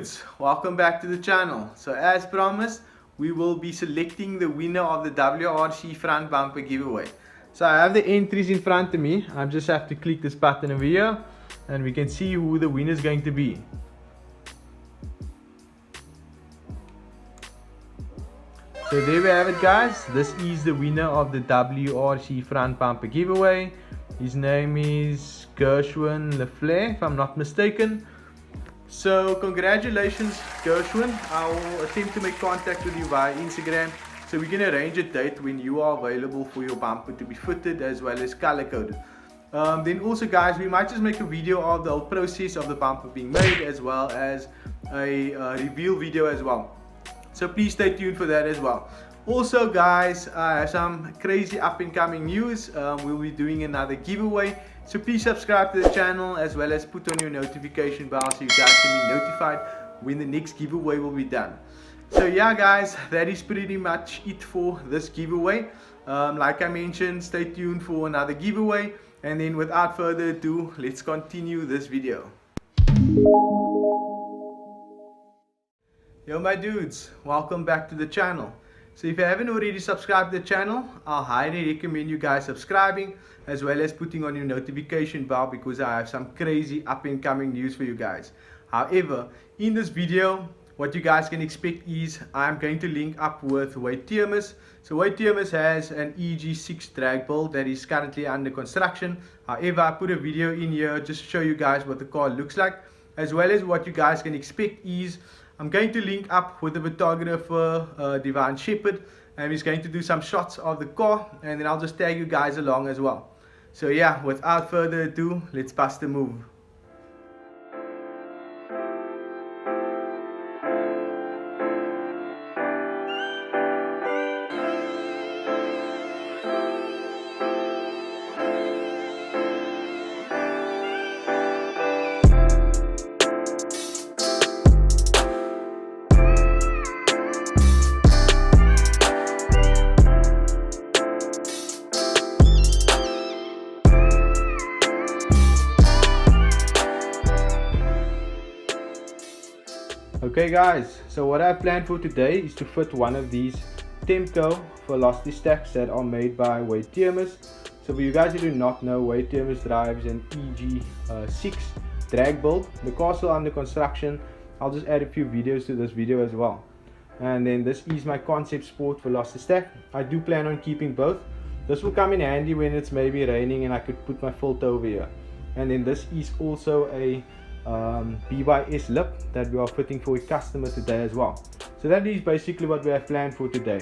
dudes, welcome back to the channel. So as promised, we will be selecting the winner of the WRC front bumper giveaway. So I have the entries in front of me. I just have to click this button over here and we can see who the winner is going to be. So there we have it, guys. This is the winner of the WRC front bumper giveaway. His name is Gershwin Lefleur, if I'm not mistaken. So congratulations, Gershwin. I will attempt to make contact with you via Instagram so we can arrange a date when you are available for your bumper to be fitted as well as color coded. Then also, guys, we might just make a video of the whole process of the bumper being made as well as a reveal video as well. So please stay tuned for that as well. Also, guys, I have some crazy up and coming news. We'll be doing another giveaway. So please subscribe to the channel as well as put on your notification bell so you guys can be notified when the next giveaway will be done. So yeah, guys, that is pretty much it for this giveaway. Like I mentioned, stay tuned for another giveaway. And then without further ado, let's continue this video. Yo my dudes, welcome back to the channel. So if you haven't already subscribed to the channel, I'll highly recommend you guys subscribing as well as putting on your notification bell because I have some crazy up and coming news for you guys. However, in this video, what you guys can expect is I'm going to link up with TEMMIS. So TEMMIS has an EG6 drag build that is currently under construction. However, I put a video in here just to show you guys what the car looks like, as well as what you guys can expect is I'm going to link up with the photographer DIVAN and he's going to do some shots of the car, and then I'll just tag you guys along as well. So yeah, without further ado, let's bust the move. Okay guys, so what I planned for today is to fit one of these TEMCO velocity stacks that are made by TEMMIS. So for you guys who do not know, TEMMIS drives an EG6 drag build. The car's still under construction. I'll just add a few videos to this video as well. And then this is my concept sport velocity stack. I do plan on keeping both. This will come in handy when it's maybe raining and I could put my filter over here. And then this is also a BYS lip that we are fitting for a customer today as well. So that is basically what we have planned for today.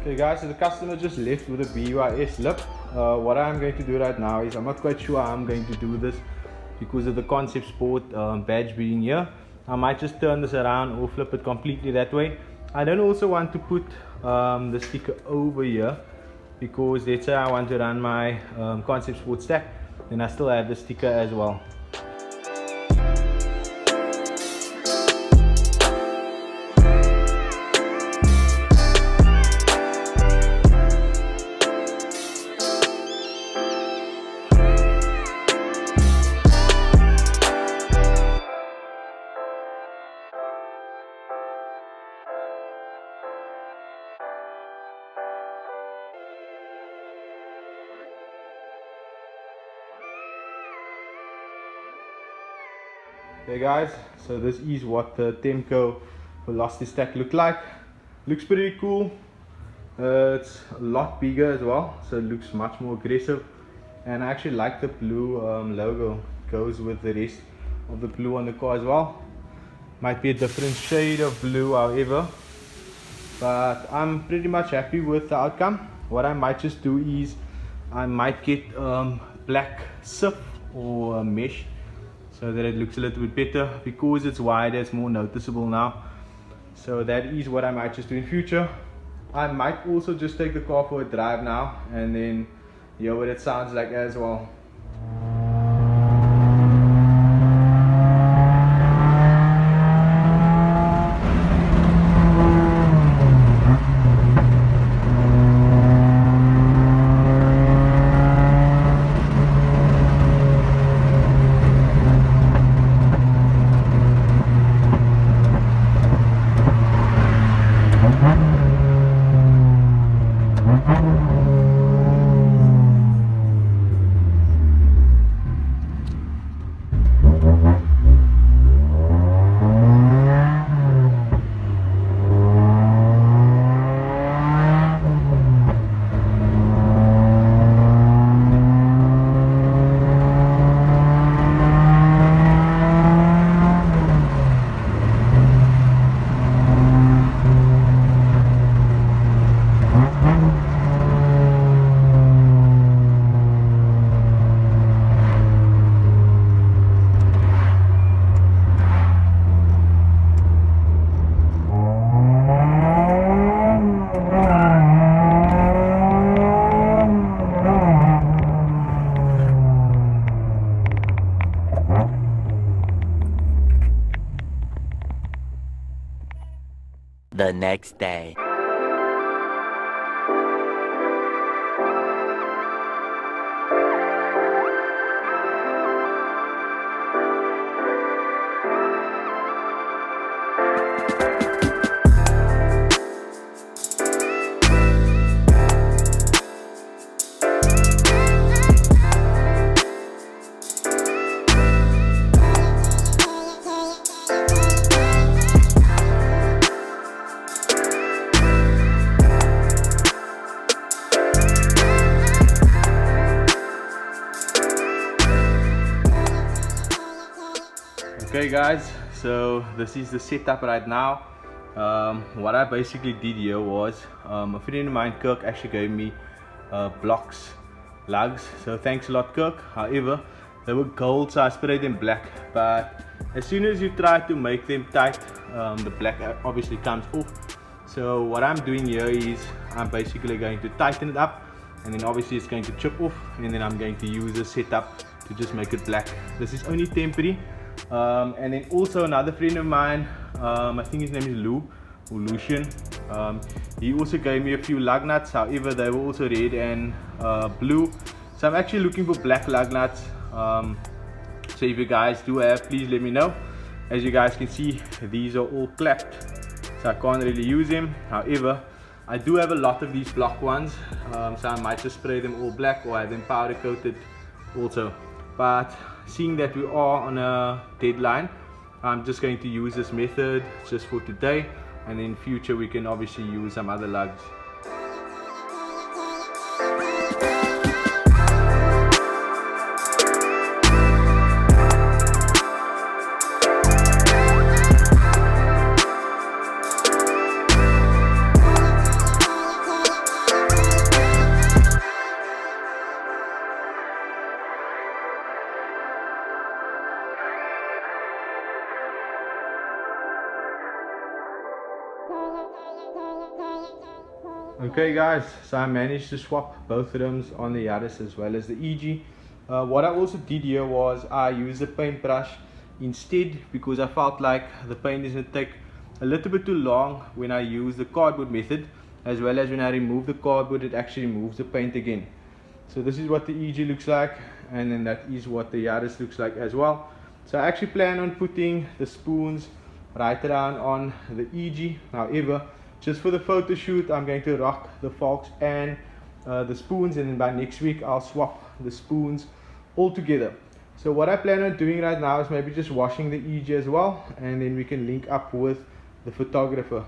Okay guys, so the customer just left with a BYS lip. What I'm going to do right now is I'm not quite sure how I'm going to do this because of the concept sport badge being here. I might just turn this around or flip it completely that way. I don't also want to put the sticker over here because let's say I want to run my concept sport stack, then I still have the sticker as well. Okay guys, so this is what the TEMCO velocity stack look like. Looks pretty cool. It's a lot bigger as well, so it looks much more aggressive. And I actually like the blue logo. It goes with the rest of the blue on the car as well. Might be a different shade of blue however, but I'm pretty much happy with the outcome. What I might just do is I might get black SIF or mesh so that it looks a little bit better. Because it's wider, it's more noticeable now. So that is what I might just do in future. I might also just take the car for a drive now and then hear what it sounds like as well. The next day. Okay guys, so this is the setup right now. What I basically did here was a friend of mine, Kirk, actually gave me blocks lugs, so thanks a lot, Kirk. However, they were gold, so I sprayed them black, but as soon as you try to make them tight, the black obviously comes off. So what I'm doing here is I'm basically going to tighten it up, and then obviously it's going to chip off, and then I'm going to use a setup to just make it black. This is only temporary. And then also another friend of mine, I think his name is Lou or Lucian, he also gave me a few lug nuts. However, they were also red and blue, so I'm actually looking for black lug nuts. So if you guys do have, please let me know. As you guys can see, these are all clapped, so I can't really use them. However, I do have a lot of these block ones, so I might just spray them all black or have them powder coated also. But seeing that we are on a deadline, I'm just going to use this method just for today, and in future we can obviously use some other lugs. Okay guys, so I managed to swap both rims on the Yaris as well as the EG. What I also did here was I used a paintbrush instead, because I felt like the paint is going to take a little bit too long when I use the cardboard method, as well as when I remove the cardboard it actually removes the paint again. So this is what the EG looks like, and then that is what the Yaris looks like as well. So I actually plan on putting the spoons right around on the EG. However, just for the photo shoot, I'm going to rock the forks and the spoons, and then by next week I'll swap the spoons all together. So what I plan on doing right now is maybe just washing the EG as well, and then we can link up with the photographer.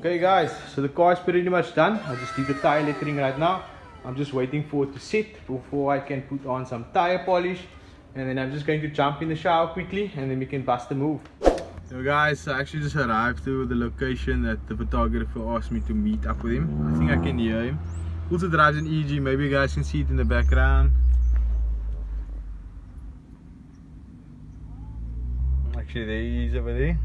Okay guys, so the car is pretty much done. I just did the tire lettering right now. I'm just waiting for it to set before I can put on some tire polish, and then I'm just going to jump in the shower quickly, and then we can bust the move. So guys, I actually just arrived to the location that the photographer asked me to meet up with him. I think I can hear him. Also drives an EG, maybe you guys can see it in the background. Actually there he is over there.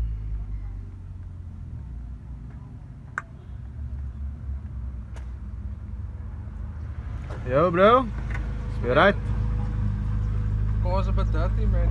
Yo, bro. You right? Car's a bit dirty, man.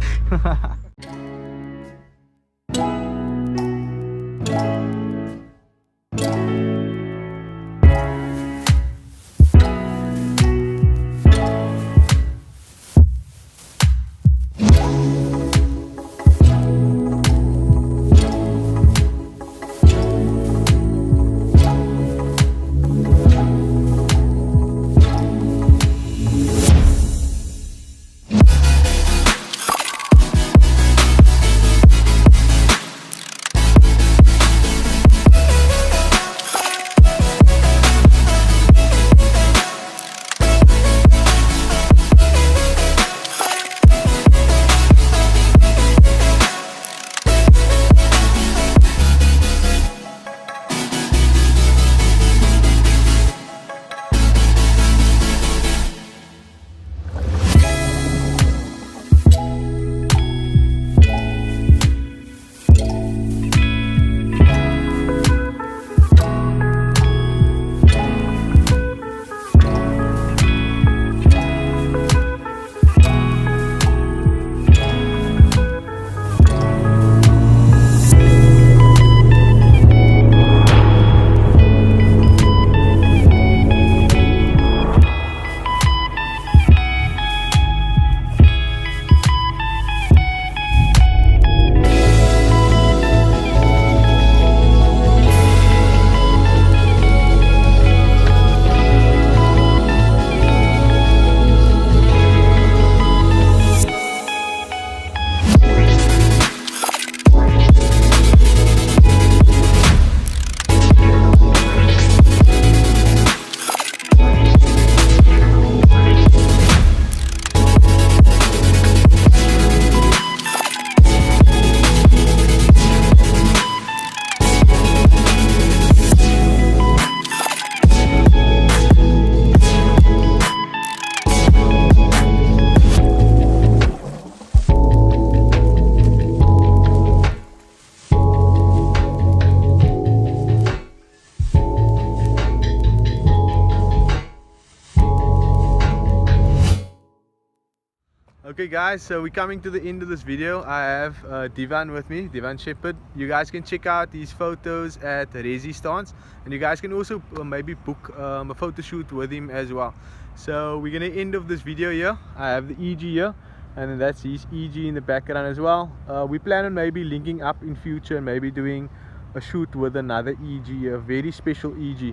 Okay guys, so we're coming to the end of this video. I have Divan with me, Divan Shepherd. You guys can check out these photos at RESI-STANCE, and you guys can also maybe book a photo shoot with him as well. So we're gonna end of this video here. I have the EG here, and then that's his EG in the background as well. We plan on maybe linking up in future and maybe doing a shoot with another EG, a very special EG.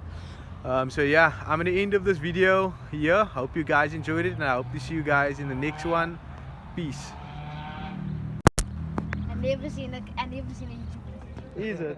So yeah, I'm gonna end of this video here. Hope you guys enjoyed it, and I hope to see you guys in the next one. Peace. I never seen a YouTube. Is it?